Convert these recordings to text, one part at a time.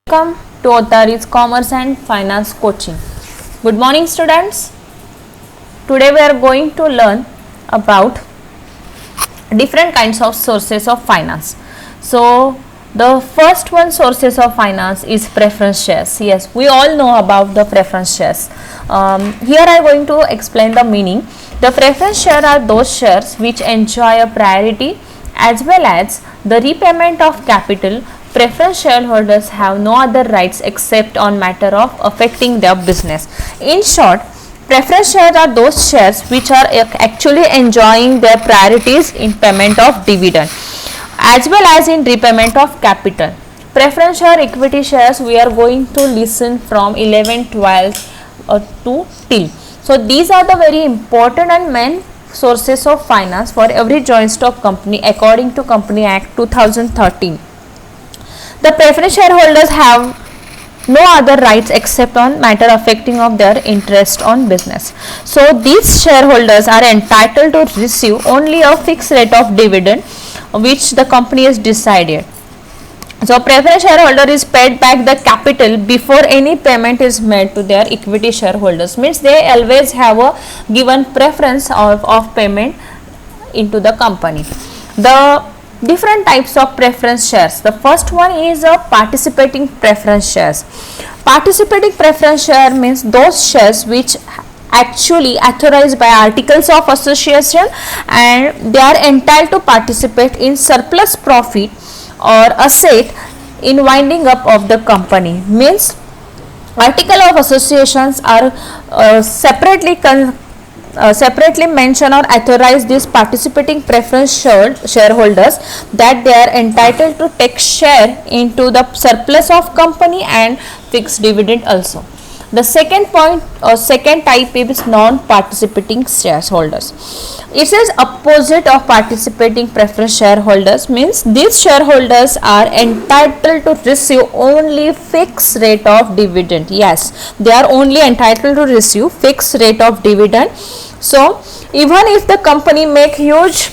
Welcome to Ottari's Commerce and Finance Coaching. Good morning, students. Today we are going to learn about different kinds of sources of finance. So the first one sources of finance is preference shares. Yes, we all know about the preference shares. Here I am going to explain the meaning. The preference shares are those shares which enjoy a priority as well as the repayment of capital. Preference shareholders have no other rights except on matter of affecting their business. In short, preference shares are those shares which are actually enjoying their priorities in payment of dividend as well as in repayment of capital. Preference share equity shares we are going to listen from 11, 12 to till. So these are the very important and main sources of finance for every joint stock company according to Company Act 2013. The preference shareholders have no other rights except on matter affecting of their interest on business. So these shareholders are entitled to receive only a fixed rate of dividend which the company has decided. So preference shareholder is paid back the capital before any payment is made to their equity shareholders. Means they always have a given preference of payment into the company. The different types of preference shares. The first one is a participating preference shares. Participating preference share means those shares which actually authorized by articles of association and they are entitled to participate in surplus profit or asset in winding up of the company. Means article of associations are separately mention or authorize these participating preference shareholders that they are entitled to take share into the surplus of company and fixed dividend also. The second point or second type is non-participating shareholders. It is opposite of participating preference shareholders. Means these shareholders are entitled to receive only fixed rate of dividend. Yes, they are only entitled to receive fixed rate of dividend. So even if the company make huge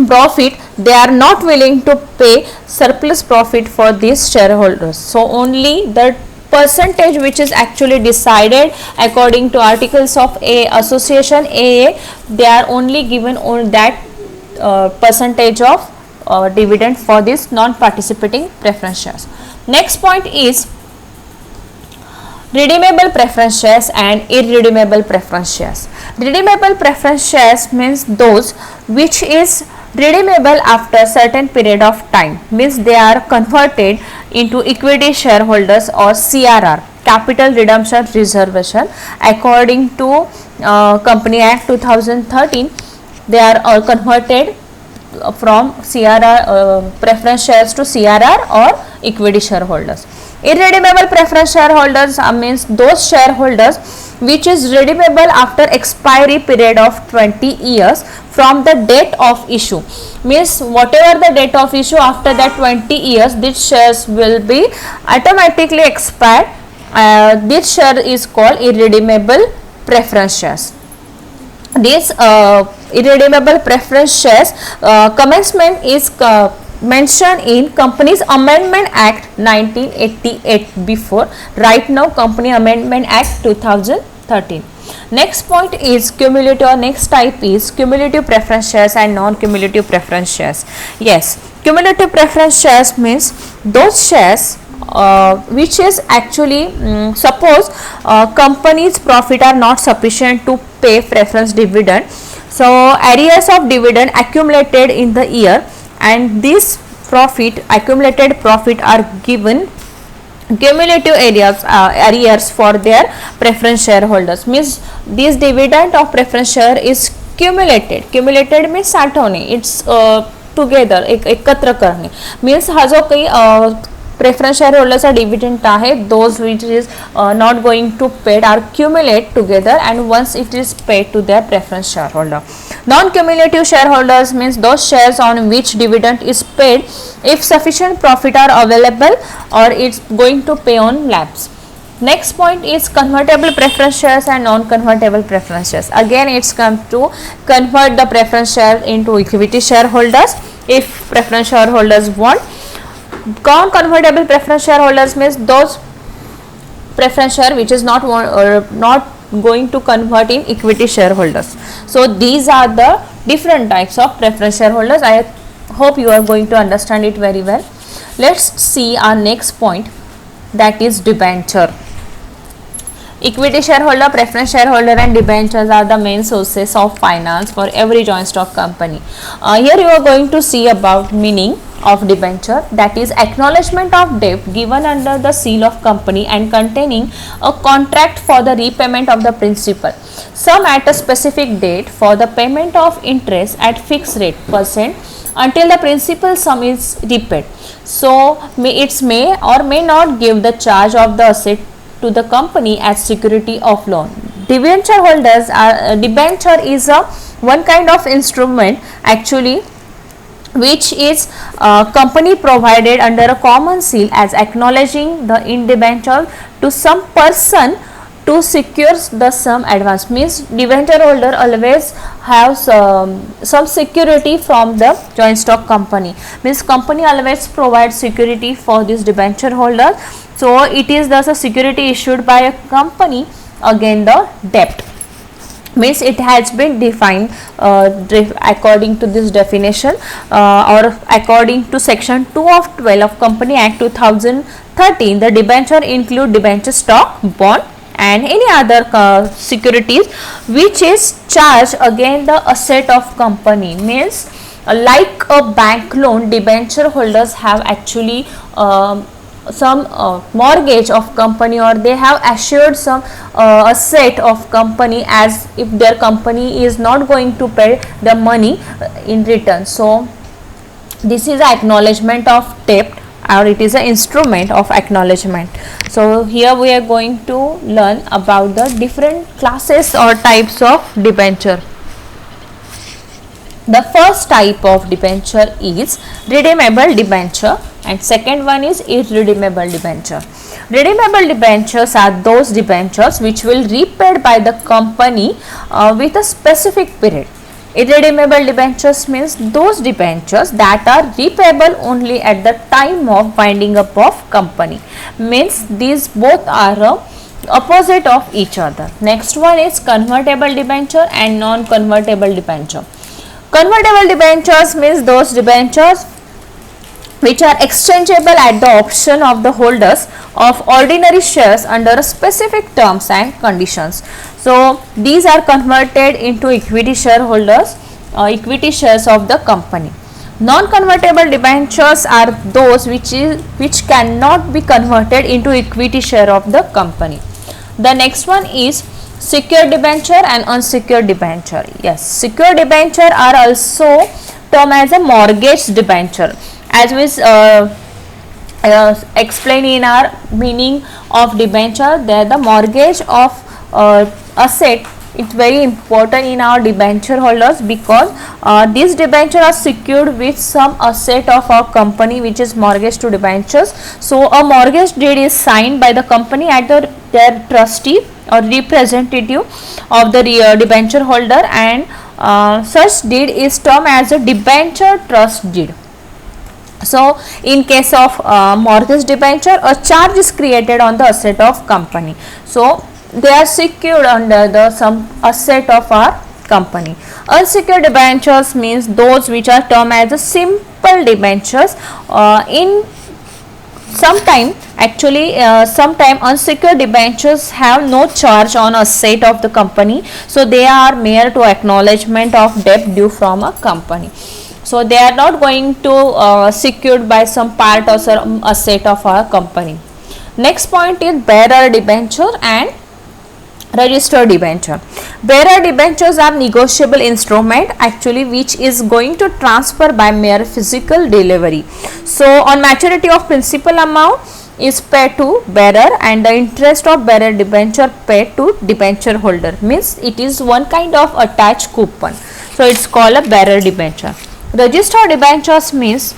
profit, they are not willing to pay surplus profit for these shareholders. So only the percentage which is actually decided according to articles of association AA, they are only given on that percentage of dividend for this non-participating preference shares. Next point is redeemable preference shares and irredeemable preference shares. Redeemable preference shares means those which is redeemable after certain period of time. Means they are converted into equity shareholders or CRR, capital redemption reservation, according to Company Act 2013. They are converted from CRR preference shares to CRR or equity shareholders. Irredeemable preference shareholders means those shareholders which is redeemable after expiry period of 20 years from the date of issue. Means whatever the date of issue, after that 20 years these shares will be automatically expired. This share is called irredeemable preference shares. These irredeemable preference shares commencement is mentioned in Companies Amendment Act 1988 before. Right now Company Amendment Act 2013. Next point is cumulative, or next type is cumulative preference shares and non-cumulative preference shares. Yes, cumulative preference shares means those shares which is actually suppose company's profit are not sufficient to pay preference dividend. So arrears of dividend accumulated in the year and this profit, accumulated profit, are given cumulative arrears for their preference shareholders. Means this dividend of preference share is cumulated. Cumulated means साठवणे, it's together एकत्र करणे. Means हा जो काही preference shareholders dividend आहे, those which is not going to paid are accumulate together and once it is paid to their preference shareholder. Non-cumulative shareholders means those shares on which dividend is paid if sufficient profit are available or it's going to pay on lapse. Next point is convertible preference shares and non-convertible preference shares. Again it's come to convert the preference share into equity shareholders if preference shareholders want. Non-convertible preference shareholders means those preference share which is not going to convert in equity shareholders. So these are the different types of preference shareholders. I hope you are going to understand it very well. Let's see our next point, that is debenture. Equity shareholder, preference shareholder and debentures are the main sources of finance for every joint stock company. Here you are going to see about meaning of debenture, that is acknowledgement of debt given under the seal of company and containing a contract for the repayment of the principal, sum at a specific date for the payment of interest at fixed rate percent until the principal sum is repaid. So it may or may not give the charge of the asset to the company as security of loan. Debenture holders are debenture is a one kind of instrument actually which is company provided under a common seal as acknowledging the indenture to some person to secure the sum advance. Means debenture holder always have some security from the joint stock company. Means company always provides security for this debenture holder. So it is thus a security issued by a company against the debt. Means it has been defined according to this definition or according to section 2 of 12 of Company Act 2013. The debenture include debenture stock, bond and any other securities which is charged against the asset of company. Means like a bank loan, debenture holders have actually some mortgage of company, or they have assured some asset of company as if their company is not going to pay the money in return. So this is acknowledgement of debt, or it is an instrument of acknowledgement. So here we are going to learn about the different classes or types of debenture. The first type of debenture is redeemable debenture and second one is irredeemable debenture. Redeemable debentures are those debentures which will be repaid by the company with a specific period. Irredeemable debentures means those debentures that are repayable only at the time of winding up of company. Means these both are opposite of each other. Next one is convertible debenture and non-convertible debenture. Convertible debentures means those debentures which are exchangeable at the option of the holders of ordinary shares under specific terms and conditions. So these are converted into equity shareholders or equity shares of the company. Non-convertible debentures are those which cannot be converted into equity share of the company. The next one is secured debenture and unsecured debenture. Yes, secured debenture are also termed as a mortgage debenture. As we explain in our meaning of debenture, there the mortgage of asset is very important in our debenture holders, because these debenture are secured with some asset of our company which is mortgage to debentures. So a mortgage deed is signed by the company at their trustee or representative of the debenture holder, and such deed is termed as a debenture trust deed. So in case of mortgage debenture, a charge is created on the asset of company. So they are secured under the some asset of our company. Unsecured debentures means those which are termed as a simple debentures. In sometime unsecured debentures have no charge on asset of the company, so they are mere to acknowledgement of debt due from a company. So they are not going to secured by some part or some asset of our company. Next point is bearer debenture and registered debenture. Bearer debentures are negotiable instrument actually which is going to transfer by mere physical delivery. So on maturity of principal amount is paid to bearer and the interest of bearer debenture paid to debenture holder. Means it is one kind of attached coupon. So it's called a bearer debenture. Registered debentures means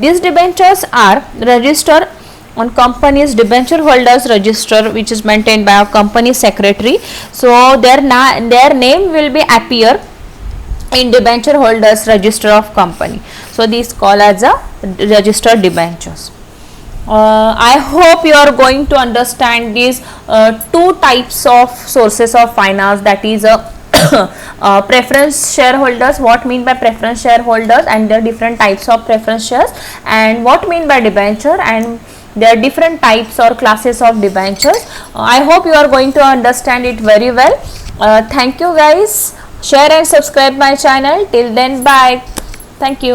these debentures are registered on company's debenture holders register, which is maintained by a company secretary. So their name will be appear in debenture holders register of company. So these called as a registered debentures. I hope you are going to understand these two types of sources of finance, that is preference shareholders, what mean by preference shareholders and their different types of preference shares, and what mean by debenture and there are different types or classes of debentures. I hope you are going to understand it very well. Thank you guys. Share and subscribe my channel. Till then, bye. Thank you.